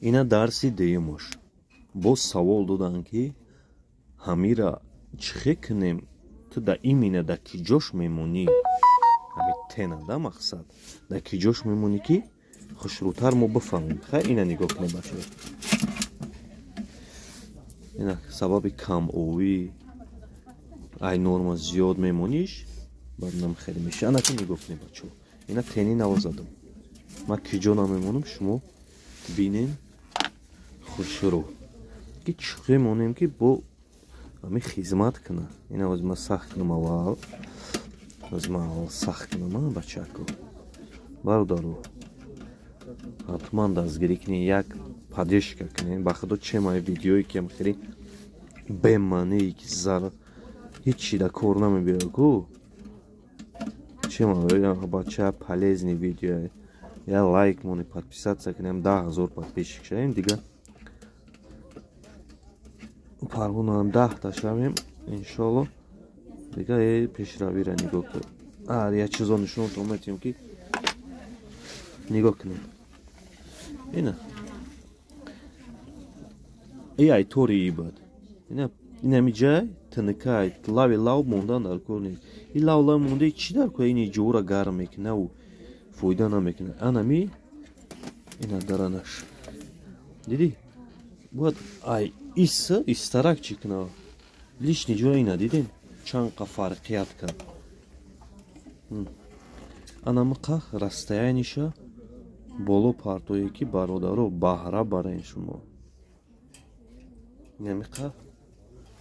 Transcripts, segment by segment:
اینا درسی دیموش باز سوال دادن که همیرا چخه کنیم تو دا ایمینه دا کی جوش میمونی همی تینا دا مقصد دا کی جوش میمونی که خوشروتر ما بفهمیم خیلی اینا نگاه کنیم باشه اینا سبب کم اوی ای نورما زیاد میمونیش بعد نم خیلی میشه انا که نگاه کنیم بچه اینا تینی نوازدم ما کی جا نمیمونم شما بینین خوشرو که چخه مونیم که با همی خدمت کنه اینا از ما سخت کنم اول از ما اول سخت کنم بچه اکو برادرو حتما دستگیری کنی یک поддержка کنی بخدا چه مای ویدیویی که خیلی بمانی که زر هیچی دا کار نمیبیره کو چه مای بچه полезный видео я лайк муни подписаться کنیم 10,000 подписчик шدیم دیگه پروانه هم 10 تا شویم انشالله دیگه پیشروی را نگاه کنیم یه چیزا نشون تومتیم که نگاه کنیم ای طوری ای بود این همی جای تنکای لاوی لاو موندن در کنید این لاو لاو مونده چی در کنید اینی جورا گرم میکنه و فایده نمیکنه انمی اینا درانش دیدی باید ای ایسا استرک چکنه лишний جورا اینا دیدین چند فرقیت کرد анамақа расстояниша боло партое ки бародаро баҳра барен шумо инамиқа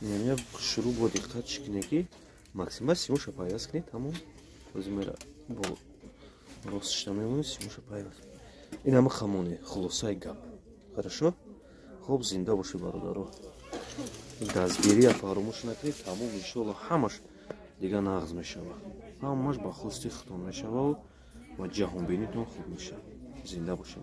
инамия шурӯъ бо диққат чикне ки максимум симуша пайваст кунед тамом ӯзимера бо ростшта мемонед симуша пайваст инамиқа моне хулосаи гап хорошо хуб зинда бошед бародаро дастгирия фаромӯш накунед тамом иншоалло ҳамаш دیگه نغز میشود همش با خواستی ختم میشود و جهان بینیتون خوب میشه زنده باشید